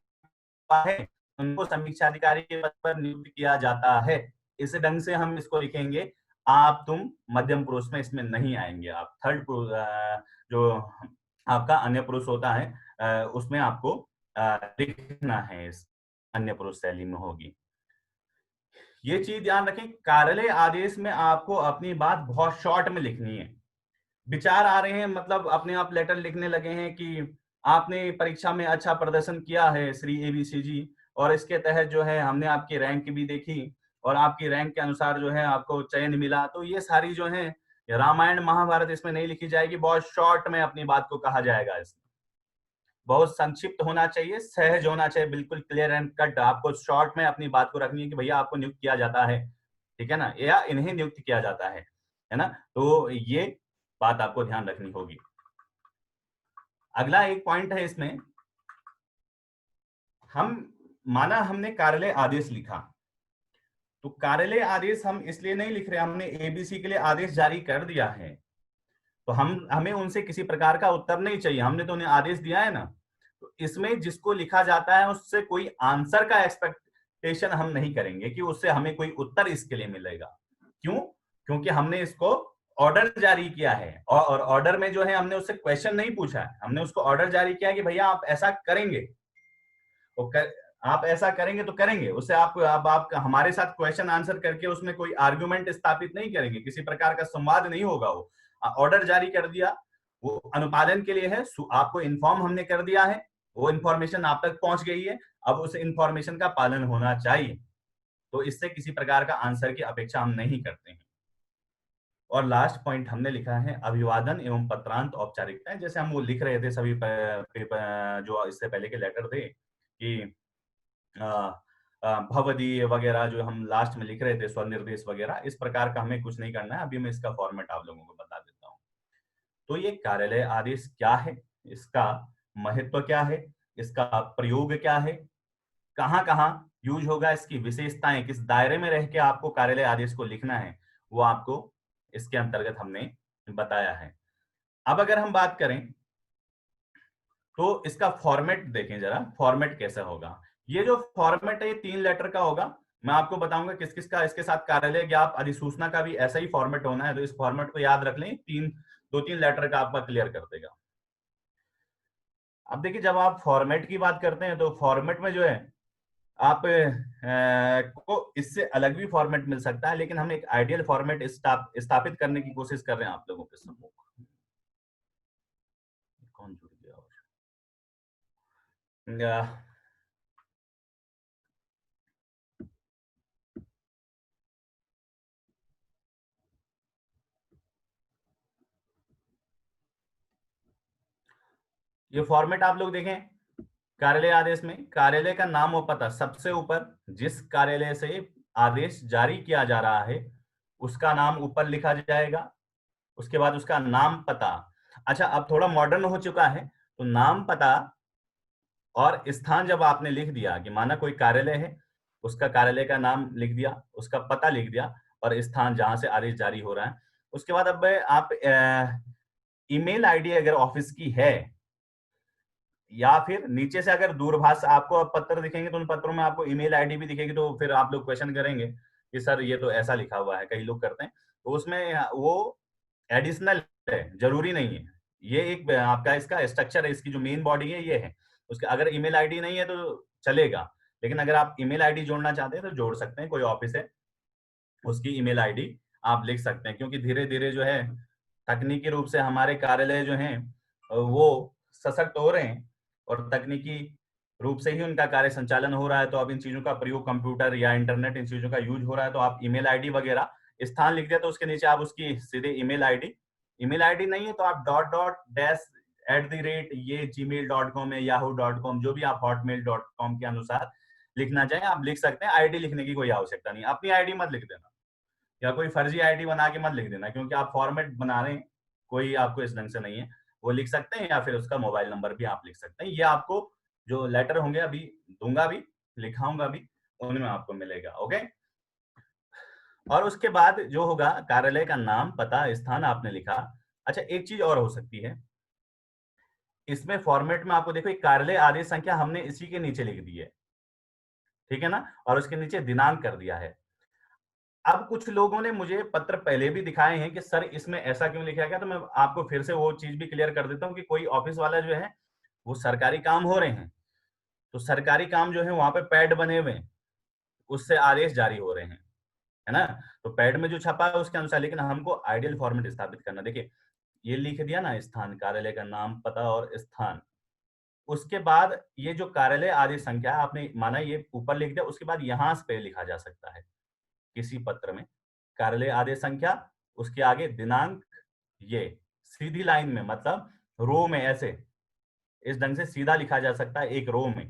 है, उनको समीक्षा अधिकारी के पद पर नियुक्त किया जाता है। इस ढंग से हम इसको लिखेंगे। आप, तुम मध्यम पुरुष में इसमें नहीं आएंगे। आप थर्ड पुरुष जो आपका अन्य पुरुष होता है उसमें आपको लिखना है, इस अन्य पुरुष शैली में होगी। ये चीज ध्यान रखें, कार्यालय आदेश में आपको अपनी बात बहुत शॉर्ट में लिखनी है। विचार आ रहे हैं, मतलब अपने आप लेटर लिखने लगे हैं कि आपने परीक्षा में अच्छा प्रदर्शन किया है श्री एबीसी जी, और इसके तहत जो है हमने आपकी रैंक भी देखी और आपकी रैंक के अनुसार जो है आपको चयन मिला। तो ये सारी जो है रामायण महाभारत इसमें नहीं लिखी जाएगी, बहुत शॉर्ट में अपनी बात को कहा जाएगा। इसमें बहुत संक्षिप्त होना चाहिए, सहज होना चाहिए, बिल्कुल क्लियर एंड कट। आपको शॉर्ट में अपनी बात को रखनी है कि भैया आपको नियुक्त किया जाता है, ठीक है ना, या इन्हें नियुक्त किया जाता है ना। तो ये बात आपको ध्यान रखनी होगी। अगला एक पॉइंट है इसमें, माना हमने कार्यालय आदेश लिखा, तो कार्यालय आदेश हम इसलिए नहीं लिख रहे, हमने एबीसी के लिए आदेश जारी कर दिया है, तो हमें उनसे किसी प्रकार का उत्तर नहीं चाहिए, हमने तो उन्हें आदेश दिया है ना। तो इसमें जिसको लिखा जाता है उससे कोई आंसर का एक्सपेक्टेशन हम नहीं करेंगे कि उससे हमें कोई उत्तर इसके लिए मिलेगा। क्यों? क्योंकि हमने इसको ऑर्डर जारी किया है, और ऑर्डर में जो है हमने उससे क्वेश्चन नहीं पूछा है, हमने उसको ऑर्डर जारी किया कि भैया आप ऐसा करेंगे, तो आप ऐसा करेंगे तो करेंगे। उससे आप हमारे साथ क्वेश्चन आंसर करके उसमें कोई आर्गुमेंट स्थापित नहीं करेंगे, किसी प्रकार का संवाद नहीं होगा। वो ऑर्डर जारी कर दिया, वो अनुपालन के लिए है, आपको इन्फॉर्म हमने कर दिया है, वो इन्फॉर्मेशन आप तक पहुंच गई है, अब उस इन्फॉर्मेशन का पालन होना चाहिए। तो इससे किसी प्रकार का आंसर की अपेक्षा हम नहीं करते हैं। और लास्ट पॉइंट हमने लिखा है अभिवादन एवं पत्रांत औपचारिकताएं। जैसे हम वो लिख रहे थे सभी पेपर जो इससे पहले के लेटर थे कि भवदीय वगैरह जो हम लास्ट में लिख रहे थे, स्वनिर्देश वगैरह, इस प्रकार का हमें कुछ नहीं करना है। अभी मैं इसका फॉर्मेट आप लोगों को बता देता हूँ। तो ये कार्यालय आदेश क्या है, इसका महत्व क्या है, इसका प्रयोग क्या है, कहाँ कहाँ यूज होगा, इसकी विशेषताएं, किस दायरे में रह के आपको कार्यालय आदेश को लिखना है, वो आपको इसके अंतर्गत हमने बताया है। अब अगर हम बात करें तो इसका फॉर्मेट देखें जरा, फॉर्मेट कैसा होगा। ये जो फॉर्मेट है ये 3 लेटर का होगा। मैं आपको बताऊंगा किस किस का इसके साथ कार्यालय ज्ञाप अधिसूचना का भी ऐसा ही फॉर्मेट होना है। तो इस फॉर्मेट को याद रख लें, 2-3 लेटर का आपका क्लियर कर देगा। अब देखिए, जब आप फॉर्मेट की बात करते हैं तो फॉर्मेट में जो है आप को इससे अलग भी फॉर्मेट मिल सकता है, लेकिन हम एक आइडियल फॉर्मेट स्थापित करने की कोशिश कर रहे हैं आप लोगों के सम्मुख। कौन जुड़ गया और ये फॉर्मेट आप लोग देखें कार्यालय आदेश में, कार्यालय का नाम और पता सबसे ऊपर, जिस कार्यालय से आदेश जारी किया जा रहा है उसका नाम ऊपर लिखा जाएगा, उसके बाद उसका नाम पता। अच्छा, अब थोड़ा मॉडर्न हो चुका है, तो नाम पता और स्थान जब आपने लिख दिया कि माना कोई कार्यालय है, उसका कार्यालय का नाम लिख दिया, उसका पता लिख दिया और स्थान जहां से आदेश जारी हो रहा है, उसके बाद अब आप ईमेल आईडी अगर ऑफिस की है, या फिर नीचे से अगर दूरभाष आपको अब पत्र दिखेंगे तो उन पत्रों में आपको ईमेल आईडी भी दिखेगी, तो फिर आप लोग क्वेश्चन करेंगे कि सर ये तो ऐसा लिखा हुआ है, कई लोग करते हैं, तो उसमें वो एडिशनल है, जरूरी नहीं है। ये एक आपका इसका स्ट्रक्चर है, इसकी जो मेन बॉडी है ये है। उसके अगर ईमेल आईडी नहीं है तो चलेगा, लेकिन अगर आप ईमेल आईडी जोड़ना चाहते हैं तो जोड़ सकते हैं। कोई ऑफिस है उसकी ईमेल आईडी आप लिख सकते हैं, क्योंकि धीरे धीरे जो है तकनीकी रूप से हमारे कार्यालय जो हैं वो सशक्त हो रहे हैं और तकनीकी रूप से ही उनका कार्य संचालन हो रहा है। तो अब इन चीजों का प्रयोग, कंप्यूटर या इंटरनेट, इन चीजों का यूज हो रहा है। तो आप ईमेल आईडी वगैरह स्थान लिख दिया तो उसके नीचे आप उसकी सीधे ईमेल आईडी नहीं है तो आप .. ये gmail.com है, yahoo.com, जो भी आप hotmail.com के अनुसार लिखना चाहें आप लिख सकते हैं। आईडी लिखने की कोई आवश्यकता नहीं, अपनी आईडी मत लिख देना या कोई फर्जी आईडी बना के मत लिख देना, क्योंकि आप फॉर्मेट बना रहे हैं, कोई आपको इस ढंग से नहीं है। वो लिख सकते हैं या फिर उसका मोबाइल नंबर भी आप लिख सकते हैं। ये आपको जो लेटर होंगे अभी दूंगा भी, लिखाऊंगा भी, उनमें आपको मिलेगा। ओके, और उसके बाद जो होगा कार्यालय का नाम, पता, स्थान आपने लिखा। अच्छा, एक चीज और हो सकती है इसमें फॉर्मेट में, आपको देखो एक कार्यालय आदेश संख्या हमने इसी के नीचे लिख दी है, ठीक है ना, और उसके नीचे दिनांक कर दिया है। अब कुछ लोगों ने मुझे पत्र पहले भी दिखाए हैं कि सर इसमें ऐसा क्यों लिखा गया, तो मैं आपको फिर से वो चीज भी क्लियर कर देता हूँ कि कोई ऑफिस वाला जो है वो सरकारी काम हो रहे हैं, तो सरकारी काम जो है वहां पे पैड बने हुए हैं, उससे आदेश जारी हो रहे हैं, है ना, तो पैड में जो छपा है उसके अनुसार। लेकिन हमको आइडियल फॉर्मेट स्थापित करना, देखिए ये लिख दिया ना, स्थान, कार्यालय का नाम, पता और स्थान। उसके बाद ये जो कार्यालय आदेश संख्या आपने माना ये ऊपर लिख दिया, उसके बाद यहां पे लिखा जा सकता है किसी पत्र में कार्यालय आदेश संख्या, उसके आगे दिनांक, ये सीधी लाइन में, मतलब रो में, ऐसे इस ढंग से सीधा लिखा जा सकता है एक रो में,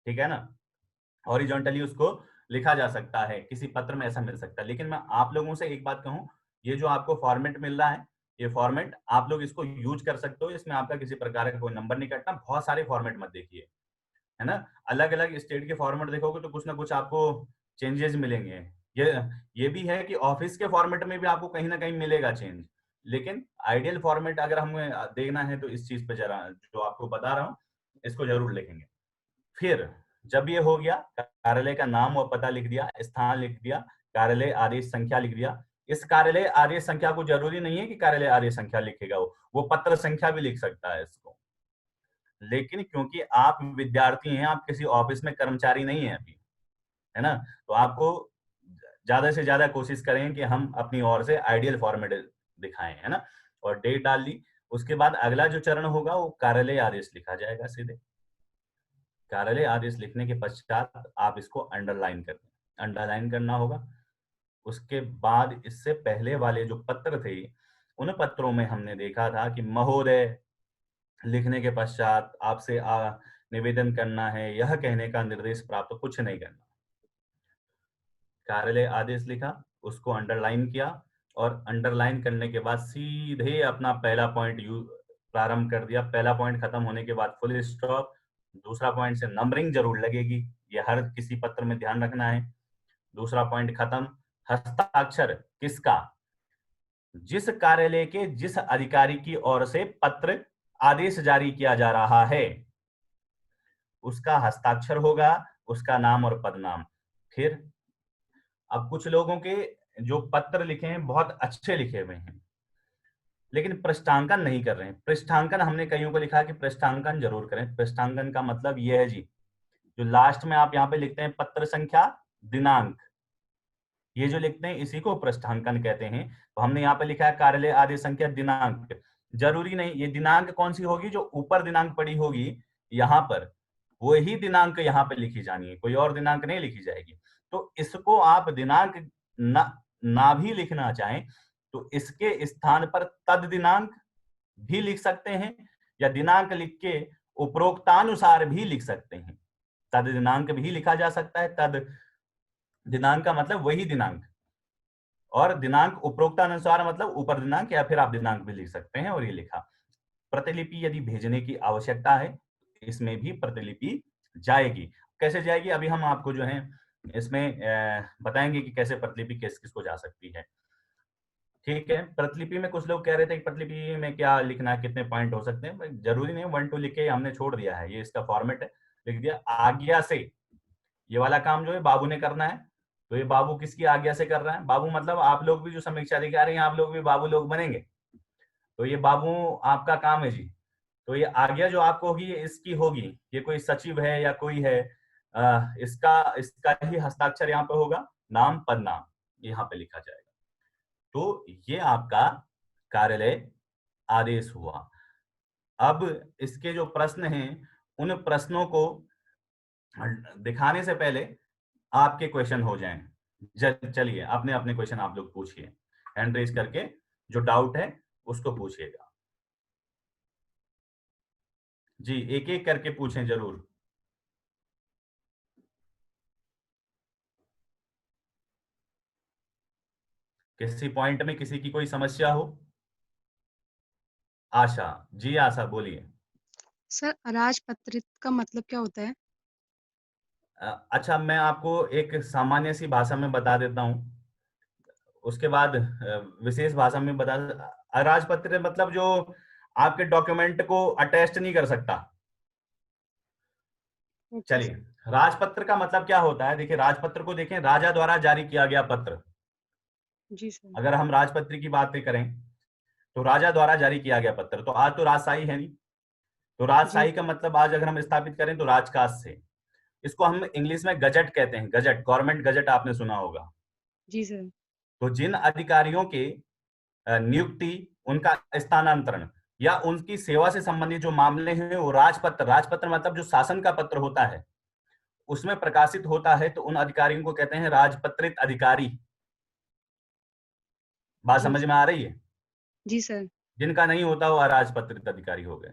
ठीक है ना, हॉरिजॉन्टली उसको लिखा जा सकता है, किसी पत्र में ऐसा मिल सकता है। लेकिन मैं आप लोगों से एक बात कहूं, ये जो आपको फॉर्मेट मिल रहा है, ये फॉर्मेट आप लोग इसको यूज कर सकते हो, इसमें आपका किसी प्रकार का कोई नंबर नहीं कटना। बहुत सारे फॉर्मेट मत देखिए, है ना, अलग अलग स्टेट के फॉर्मेट देखोगे तो कुछ ना कुछ आपको चेंजेस मिलेंगे। ये भी है कि ऑफिस के फॉर्मेट में भी आपको कहीं ना कहीं मिलेगा चेंज, लेकिन आइडियल फॉर्मेट अगर हमें देखना है तो इस चीज पे जरा जो आपको बता रहा हूँ इसको जरूर लिखेंगे। फिर जब ये हो गया, कार्यालय का नाम और पता लिख दिया, स्थान लिख दिया, कार्यालय आदेश संख्या लिख दिया। इस कार्यालय आदेश संख्या को जरूरी नहीं है कि कार्यालय आदेश संख्या लिखेगा, वो पत्र संख्या भी लिख सकता है इसको। लेकिन क्योंकि आप विद्यार्थी हैं, आप किसी ऑफिस में कर्मचारी नहीं है अभी, है ना, तो आपको ज्यादा से ज्यादा कोशिश करें कि हम अपनी ओर से आइडियल फॉर्मेट दिखाएं, है ना, और डेट डाल दी। उसके बाद अगला जो चरण होगा वो कार्यालय आदेश लिखा जाएगा सीधे। कार्यालय आदेश लिखने के पश्चात आप इसको अंडरलाइन कर दें, अंडरलाइन करना होगा। उसके बाद इससे पहले वाले जो पत्र थे, उन पत्रों में हमने देखा था कि महोदय लिखने के पश्चात आपसे निवेदन करना है, यह कहने का निर्देश प्राप्त, कुछ नहीं करना। कार्यालय आदेश लिखा, उसको अंडरलाइन किया, और अंडरलाइन करने के बाद सीधे अपना पहला पॉइंट प्रारंभ कर दिया। पहला पॉइंट खत्म होने के बाद फुल स्टॉप, दूसरा पॉइंट से नंबरिंग जरूर लगेगी, ये हर किसी पत्र में ध्यान रखना है। दूसरा पॉइंट खत्म, हस्ताक्षर किसका, जिस कार्यालय के जिस अधिकारी की ओर से पत्र आदेश जारी किया जा रहा है उसका हस्ताक्षर होगा, उसका नाम और पदनाम। फिर अब कुछ लोगों के जो पत्र लिखे हैं बहुत अच्छे लिखे हुए हैं, लेकिन पृष्ठांकन नहीं कर रहे हैं। पृष्ठांकन हमने कईयों को लिखा कि पृष्ठांकन जरूर करें। पृष्ठांकन का मतलब यह है जी, जो लास्ट में आप यहाँ पे लिखते हैं पत्र संख्या दिनांक, ये जो लिखते हैं इसी को पृष्ठांकन कहते हैं। तो हमने यहाँ पे लिखा है कार्यालय आदेश संख्या दिनांक। जरूरी नहीं ये दिनांक कौन सी होगी, जो ऊपर दिनांक पड़ी होगी यहाँ पर वही दिनांक यहाँ पे लिखी जानी है, कोई और दिनांक नहीं लिखी जाएगी। तो इसको आप दिनांक ना भी लिखना चाहें तो इसके स्थान पर तद दिनांक भी लिख सकते हैं, या दिनांक लिख के उपरोक्तानुसार भी लिख सकते हैं। तद दिनांक भी लिखा जा सकता है, तद दिनांक का मतलब वही दिनांक, और दिनांक उपरोक्तानुसार मतलब ऊपर दिनांक, या फिर आप दिनांक भी लिख सकते हैं और ये लिखा। प्रतिलिपि यदि भेजने की आवश्यकता है इसमें भी प्रतिलिपि जाएगी। कैसे जाएगी अभी हम आपको जो है इसमें बताएंगे कि कैसे प्रतिलिपि किस किस को जा सकती है। ठीक है, प्रतिलिपि में कुछ लोग कह रहे थे कि प्रतिलिपि में क्या लिखना है, कितने पॉइंट हो सकते हैं। जरूरी नहीं 1 2 लिख के हमने छोड़ दिया है, ये इसका फॉर्मेट है, लिख दिया आज्ञा से। ये वाला काम जो है बाबू ने करना है, तो ये बाबू किसकी आज्ञा से कर रहा है, बाबू मतलब आप लोग भी जो समीक्षा अधिकारी हैं आप लोग भी बाबू लोग बनेंगे, तो ये बाबू आपका काम है जी। तो ये आज्ञा जो आपको होगी ये इसकी होगी, ये कोई सचिव है या कोई है, इसका ही हस्ताक्षर यहाँ पे होगा, नाम पद नाम यहाँ पे लिखा जाएगा। तो ये आपका कार्यालय आदेश हुआ। अब इसके जो प्रश्न हैं उन प्रश्नों को दिखाने से पहले आपके क्वेश्चन हो जाएं। चलिए अपने अपने क्वेश्चन आप लोग पूछिए, हैंड रेज करके जो डाउट है उसको पूछिएगा जी, एक एक करके पूछें जरूर। किसी पॉइंट में किसी की कोई समस्या हो? आशा जी, आशा बोलिए। सर अराजपत्रित का मतलब क्या होता है? अच्छा मैं आपको एक सामान्य सी भाषा में बता देता हूं, उसके बाद विशेष भाषा में बता। अराजपत्रित मतलब जो आपके डॉक्यूमेंट को अटेस्ट नहीं कर सकता। चलिए, राजपत्र का मतलब क्या होता है, देखिए राजपत्र को देखें, राजा द्वारा जारी किया गया पत्र। जी सर। अगर हम राजपत्र की बात करें तो राजा द्वारा जारी किया गया पत्र, तो आज तो राजशाही है नहीं, तो राजशाही का मतलब आज अगर हम स्थापित करें तो राजकाज से। इसको हम इंग्लिश में गजट कहते हैं, गजट, गवर्नमेंट गजट आपने सुना होगा। जी सर। तो जिन अधिकारियों के नियुक्ति, उनका स्थानांतरण या उनकी सेवा से संबंधित जो मामले हैं वो राजपत्र, राजपत्र मतलब जो शासन का पत्र होता है उसमें प्रकाशित होता है, तो उन अधिकारियों को कहते हैं राजपत्रित अधिकारी। बात समझ में आ रही है? जी सर। जिनका नहीं होता वो अराजपत्रित अधिकारी हो गए।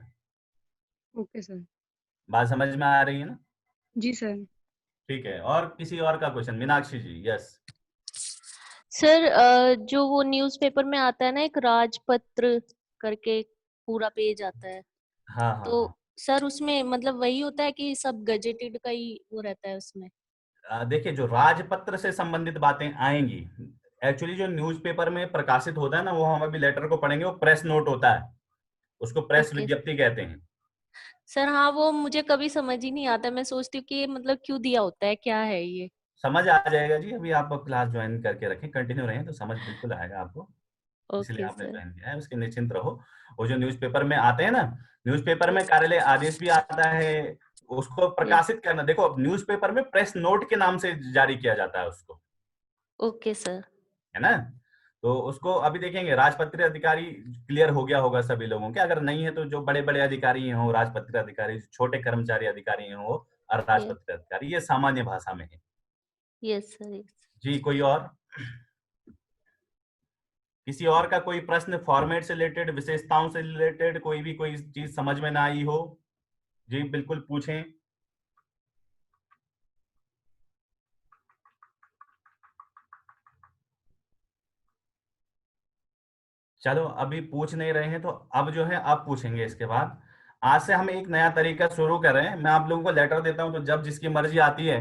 Okay sir. बात समझ में आ रही है ना? जी सर। ठीक है, और किसी और का क्वेश्चन? मीनाक्षी जी। यस सर जो वो न्यूज़पेपर में आता है ना एक राजपत्र करके पूरा पेज आता है, हाँ हाँ तो हाँ। सर उसमें मतलब वही होता है कि सब गजेटेड का ही वो रहता है उसमें? देखिए जो राजपत्र से संबंधित बातें आएंगी, एक्चुअली जो न्यूज़पेपर में प्रकाशित होता है ना, वो हम अभी लेटर को पढ़ेंगे, वो प्रेस नोट होता है, उसको प्रेस ओके विज्ञप्ति कहते हैं। सर। हाँ वो मुझे कभी समझ ही नहीं आता, मैं सोचती हूँ कि ये मतलब क्यों दिया होता है, क्या है ये? समझ आ जाएगा जी, अभी आप क्लास ज्वाइन करके रखें, कंटिन्यू रहें तो समझ बिल्कुल आएगा आपको, इसलिए ओके आपने सर। ज्वाइन किया है, उसके निश्चिंत रहो। वो जो न्यूज़पेपर में आते हैं ना, न्यूज़पेपर में कार्यालय आदेश भी आता है, उसको प्रकाशित करना, देखो अब न्यूज़पेपर में प्रेस नोट के नाम से जारी किया जाता है उसको, ओके सर। है ना? तो उसको अभी देखेंगे, राजपत्रित अधिकारी क्लियर हो गया होगा सभी लोगों के, अगर नहीं है तो जो बड़े बड़े अधिकारी हो राजपत्रित अधिकारी, छोटे कर्मचारी अधिकारी हो राजपत्रित अधिकारी, ये सामान्य भाषा में है। Yes sir. जी कोई और? किसी और का कोई प्रश्न फॉर्मेट से रिलेटेड, विशेषताओं से रिलेटेड, कोई भी कोई चीज समझ में ना आई हो? जी बिल्कुल पूछें। चलो अभी पूछ नहीं रहे हैं तो अब जो है अब पूछेंगे। इसके बाद आज से हम एक नया तरीका शुरू कर रहे हैं, मैं आप लोगों को लेटर देता हूं तो जब जिसकी मर्जी आती है,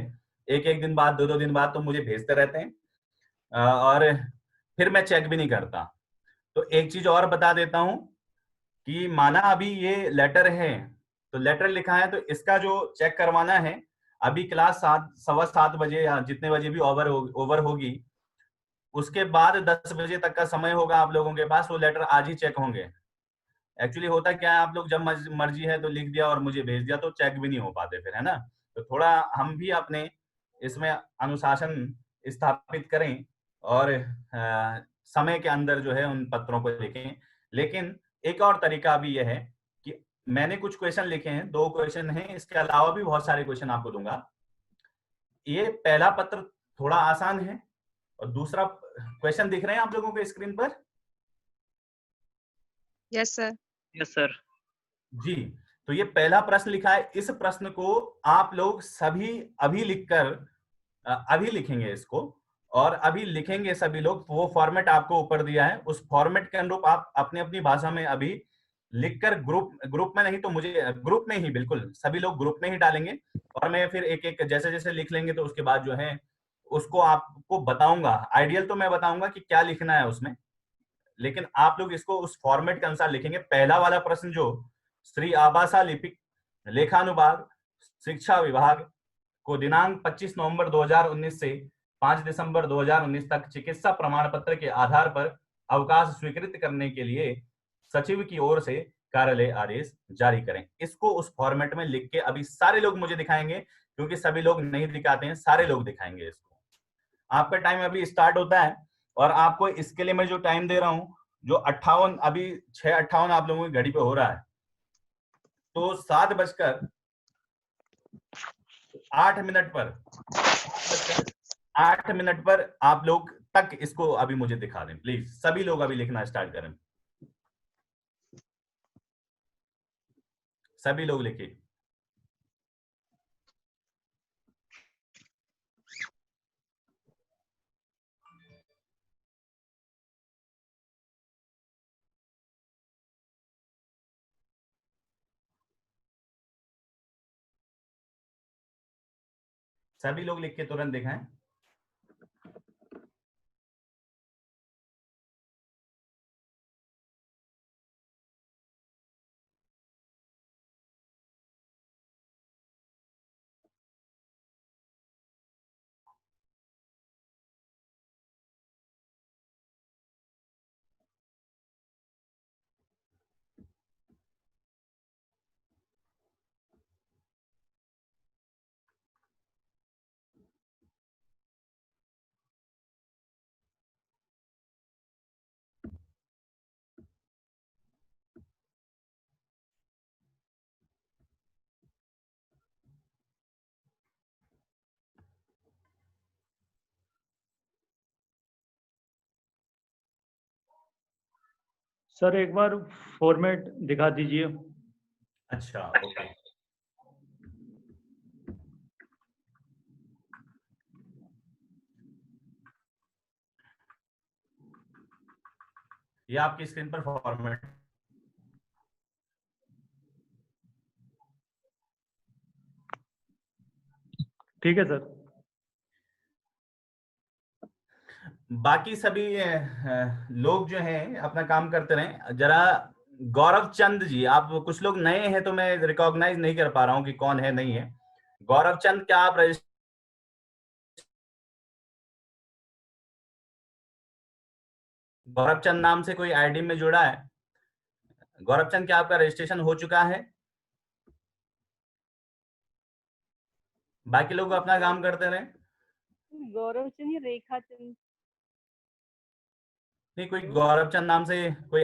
एक एक दिन बाद, दो दिन बाद तो मुझे भेजते रहते हैं, और फिर मैं चेक भी नहीं करता। तो एक चीज और बता देता हूं कि माना अभी ये लेटर है, तो लेटर लिखा है तो इसका जो चेक करवाना है, अभी क्लास 7:15 बजे या जितने बजे भी ओवर होगी, उसके बाद 10 बजे तक का समय होगा आप लोगों के पास, वो लेटर आज ही चेक होंगे। एक्चुअली होता क्या है, आप लोग जब मर्जी है तो लिख दिया और मुझे भेज दिया, तो चेक भी नहीं हो पाते फिर, है ना? तो थोड़ा हम भी अपने इसमें अनुशासन स्थापित करें और समय के अंदर जो है उन पत्रों को लिखें। लेकिन एक और तरीका भी यह है कि मैंने कुछ क्वेश्चन लिखे हैं, 2 क्वेश्चन हैं, इसके अलावा भी बहुत सारे क्वेश्चन आपको दूंगा। ये पहला पत्र थोड़ा आसान है और दूसरा क्वेश्चन दिख रहे हैं आप लोगों को स्क्रीन पर? Yes sir. Yes sir. जी, तो ये पहला प्रश्न लिखा है। इस प्रश्न को आप लोग सभी अभी लिखकर अभी लिखेंगे इसको, और अभी लिखेंगे सभी लोग। वो फॉर्मेट आपको ऊपर दिया है, उस फॉर्मेट के अनुरूप आप अपनी अपनी भाषा में अभी लिखकर ग्रुप में नहीं तो मुझे ग्रुप में ही, बिल्कुल सभी लोग ग्रुप में ही डालेंगे, और मैं फिर एक एक जैसे जैसे लिख लेंगे तो उसके बाद जो है उसको आपको बताऊंगा। आइडियल तो मैं बताऊंगा कि क्या लिखना है उसमें, लेकिन आप लोग इसको उस फॉर्मेट के अनुसार लिखेंगे। पहला वाला प्रश्न जो श्री आबासा लिपिक लेखानुभाग शिक्षा विभाग को दिनांक 25 नवंबर 2019 से 5 दिसंबर 2019 तक चिकित्सा प्रमाण पत्र के आधार पर अवकाश स्वीकृत करने के लिए सचिव की ओर से कार्यालय आदेश जारी करें। इसको उस फॉर्मेट में लिख के अभी सारे लोग मुझे दिखाएंगे, क्योंकि सभी लोग नहीं दिखाते हैं, सारे लोग दिखाएंगे इसको। आपका टाइम अभी स्टार्ट होता है, और आपको इसके लिए मैं जो टाइम दे रहा हूं, जो 58 अभी 6:58 आप लोगों की घड़ी पे हो रहा है, तो 7:08 पर 8 मिनट पर आप लोग तक इसको अभी मुझे दिखा दें प्लीज। सभी लोग अभी लिखना स्टार्ट करें, सभी लोग लिखिए। सभी लोग लिख के तुरंत दिखाएं। सर एक बार फॉर्मेट दिखा दीजिए। अच्छा, ओके। ये आपकी स्क्रीन पर फॉर्मेट। ठीक है सर। बाकी सभी लोग जो हैं अपना काम करते रहें। जरा गौरव चंद जी, आप कुछ लोग नए हैं तो मैं रिकॉग्नाइज नहीं कर पा रहा हूं कि कौन है नहीं है। गौरव चंद, क्या आप गौरव चंद नाम से कोई आईडी में जुड़ा है? गौरव चंद, क्या आपका रजिस्ट्रेशन हो चुका है? बाकी लोग अपना काम करते रहें। गौरव चंद या रेखा चंद? नहीं, कोई गौरव चंद नाम से कोई